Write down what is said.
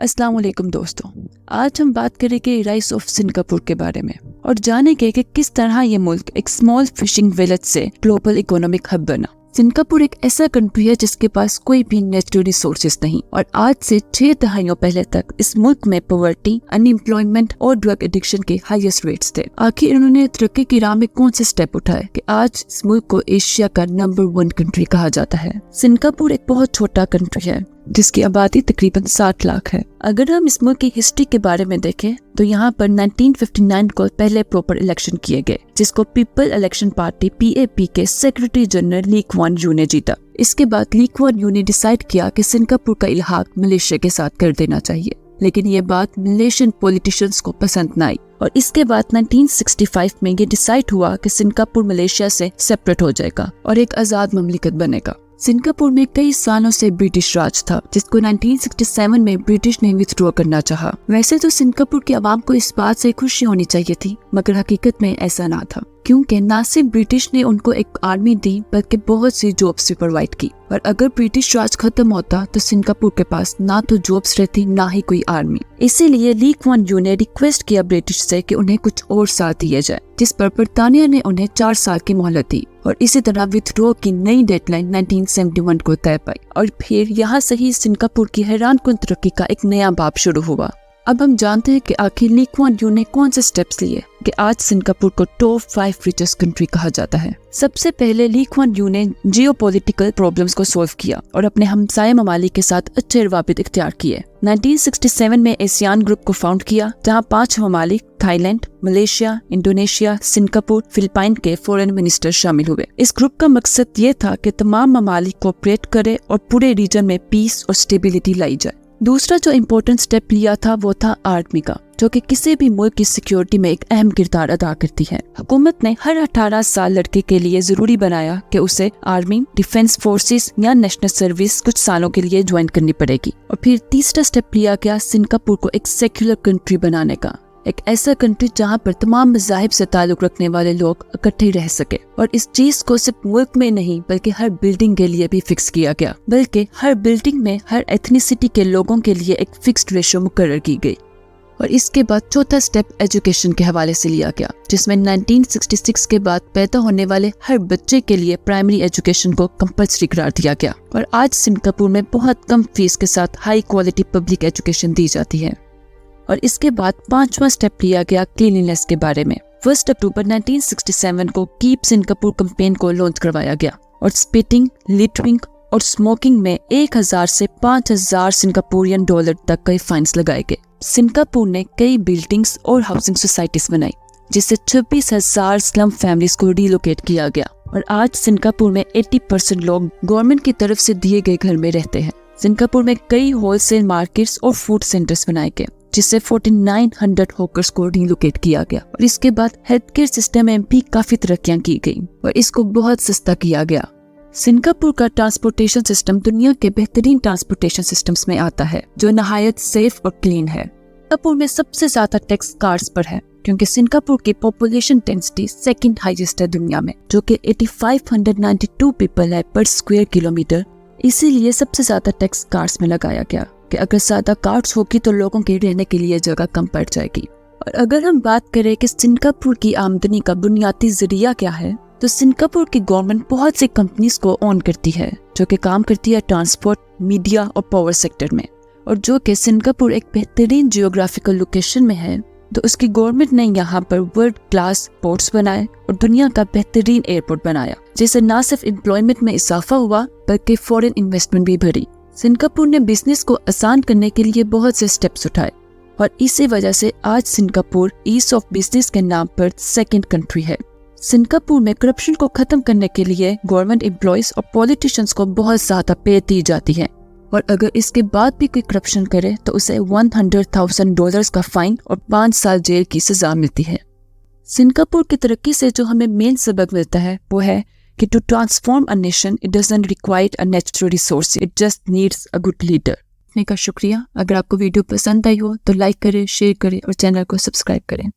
अस्सलाम वालेकुम दोस्तों, आज हम बात करेंगे राइज ऑफ सिंगापुर के बारे में और जानेंगे कि किस तरह ये मुल्क एक स्मॉल फिशिंग विलेज से ग्लोबल इकोनॉमिक हब बना। सिंगापुर एक ऐसा कंट्री है जिसके पास कोई भी नेचुरल रिसोर्सेज नहीं और आज से 6 दहाइयों पहले तक इस मुल्क में पॉवर्टी, अनएम्प्लॉयमेंट और ड्रग एडिक्शन के हाईएस्ट रेट्स थे। आखिर इन्होंने तरक्की की राह में कौन से स्टेप उठाए कि आज इस मुल्क को एशिया का नंबर 1 कंट्री कहा जाता है। सिंगापुर एक बहुत छोटा कंट्री है जिसकी आबादी तकरीबन 60 लाख है। अगर हम इस मुल्क की हिस्ट्री के बारे में देखें तो यहाँ पर 1959 को पहले प्रॉपर इलेक्शन किए गए, जिसको पीपल इलेक्शन पार्टी PAP के secretary general Lee Kuan Yew ने जीता। इसके बाद ली क्वान यू ने डिसाइड किया कि सिंगापुर का इल्हाक मलेशिया के साथ कर देना चाहिए, लेकिन ये बात मलेशियन पॉलिटिशियंस को पसंद न आई और इसके बाद 1965 में ये डिसाइड हुआ कि सिंगापुर मलेशिया से सेपरेट हो जाएगा और एक आजाद ममलिकत बनेगा। सिंगापुर में कई सालों से ब्रिटिश राज था, जिसको 1967 में ब्रिटिश ने विथड्रॉ करना चाहा। वैसे तो सिंगापुर की आवाम को इस बात से खुशी होनी चाहिए थी, मगर हकीकत में ऐसा ना था, क्योंकि ना सिर्फ ब्रिटिश ने उनको एक आर्मी दी बल्कि बहुत सी जॉब्स भी प्रोवाइड की। और अगर ब्रिटिश राज खत्म होता तो सिंगापुर के पास ना तो जॉब्स रहती ना ही कोई आर्मी। इसीलिए ली क्वान यू ने रिक्वेस्ट किया ब्रिटिश से कि उन्हें कुछ और साल दिए जाए, जिस पर बरतानिया ने उन्हें 4 साल की मोहलत दी और इसी तरह विथड्रॉ की नई डेडलाइन 1971 को तय पाई। और फिर यहाँ से ही सिंगापुर की हैरानकुन तरक्की का एक नया बाब शुरू हुआ। अब हम जानते हैं कि आखिर ली क्वान यू ने कौन से स्टेप्स लिए कि आज सिंगापुर को टॉप 5 रिचेस्ट कंट्री कहा जाता है। सबसे पहले ली क्वान यू ने जियोपॉलिटिकल प्रॉब्लम्स को सॉल्व किया और अपने हमसाये ममालिक के साथ अच्छे रवाबित इख्तियार किए। 1967 में एशियान ग्रुप को फाउंड किया, जहां 5 ममालिक Thailand, Malaysia, Indonesia, Singapore, Philippine के फॉरेन मिनिस्टर शामिल हुए। इस ग्रुप का मकसद ये था कि तमाम ममालिक कोऑपरेट करे और पूरे रीजन में पीस और स्टेबिलिटी लाई जाए। दूसरा जो इम्पोर्टेंट स्टेप लिया था वो था आर्मी का, जो कि किसी भी मुल्क की सिक्योरिटी में एक अहम किरदार अदा करती है। हुकूमत ने हर 18 साल लड़के के लिए जरूरी बनाया कि उसे आर्मी, डिफेंस फोर्सेस या नेशनल सर्विस कुछ सालों के लिए ज्वाइन करनी पड़ेगी। और फिर तीसरा स्टेप लिया गया सिंगापुर को एक सेक्युलर कंट्री बनाने का, एक ऐसा कंट्री जहां पर तमाम मज़ाहिब से ताल्लुक रखने वाले लोग इकट्ठे रह सके। और इस चीज को सिर्फ मुल्क में नहीं बल्कि हर बिल्डिंग के लिए भी फिक्स किया गया, बल्कि हर बिल्डिंग में हर एथनिसिटी के लोगों के लिए एक फिक्स्ड रेशो मुकर्रर की गई। और इसके बाद चौथा स्टेप एजुकेशन के हवाले से लिया गया, जिसमें 1966 के बाद पैदा होने वाले हर बच्चे के लिए प्राइमरी एजुकेशन को कंपल्सरी करार दिया गया। और आज सिंगापुर में बहुत कम फीस के साथ हाई क्वालिटी पब्लिक एजुकेशन दी जाती है। और इसके बाद 5वां स्टेप लिया गया क्लीनलीनेस के बारे में। 1 अक्टूबर 1967 को कीप सिंगापुर कैंपेन को लॉन्च करवाया गया और स्पिटिंग, लिटरिंग और स्मोकिंग में 1000 से 5000 सिंगापुरियन डॉलर तक के फाइन्स लगाए गए। सिंगापुर ने कई बिल्डिंग्स और हाउसिंग सोसाइटीज बनाई, जिससे 26,000 स्लम फैमिलीज को रिलोकेट किया गया। और आज सिंगापुर में 80% लोग गवर्नमेंट की तरफ से दिए गए घर में रहते हैं। सिंगापुर में कई होलसेल मार्केट्स और फूड सेंटर्स बनाए गए, जिससे 4900 हॉकर्स को रिलोकेट किया गया। और इसके बाद हेल्थ केयर सिस्टम में भी काफी तरक्कियां की गई और इसको बहुत सस्ता किया गया। सिंगापुर का ट्रांसपोर्टेशन सिस्टम दुनिया के बेहतरीन ट्रांसपोर्टेशन सिस्टम्स में आता है, जो नहायत सेफ और क्लीन है। सिंगापुर में सबसे ज्यादा टैक्स कार्स पर है, क्योंकि सिंगापुर की पॉपुलेशन डेंसिटी 2nd हाईएस्ट है दुनिया में, जो कि 8592 पीपल है पर स्क्वायर किलोमीटर। इसीलिए सबसे ज्यादा टैक्स कार्स में लगाया गया कि अगर ज्यादा कार्ड्स होगी तो लोगों के रहने के लिए जगह कम पड़ जाएगी। और अगर हम बात करें कि सिंगापुर की आमदनी का बुनियादी जरिया क्या है, तो सिंगापुर की गवर्नमेंट बहुत सी कंपनीज को ओन करती है, जो कि काम करती है ट्रांसपोर्ट, मीडिया और पावर सेक्टर में। और जो कि सिंगापुर एक बेहतरीन जियोग्राफिकल लोकेशन में है, तो उसकी गवर्नमेंट ने यहाँ पर वर्ल्ड क्लास पोर्ट्स बनाए और दुनिया का बेहतरीन एयरपोर्ट बनाया, जिससे न सिर्फ एम्प्लॉयमेंट में इजाफा हुआ बल्कि फॉरेन इन्वेस्टमेंट भी बढ़ी। सिंगापुर ने बिजनेस को आसान करने के लिए बहुत से स्टेप्स उठाए और इसी वजह से आज सिंगापुर ईज ऑफ बिजनेस के नाम पर 2nd कंट्री है। सिंगापुर में करप्शन को खत्म करने के लिए गवर्नमेंट एम्प्लॉयज और पॉलिटिशियंस को बहुत ज्यादा पे दी जाती है और अगर इसके बाद भी कोई करप्शन करे तो उसे $100,000 का फाइन और 5 साल जेल की सजा मिलती है। सिंगापुर की तरक्की से जो हमें मेन सबक मिलता है वो है कि to transform a nation it doesn't require a natural resource, it just needs a good leader. का शुक्रिया। अगर आपको वीडियो पसंद आई हो तो लाइक करें, शेयर करें और चैनल को सब्सक्राइब करें।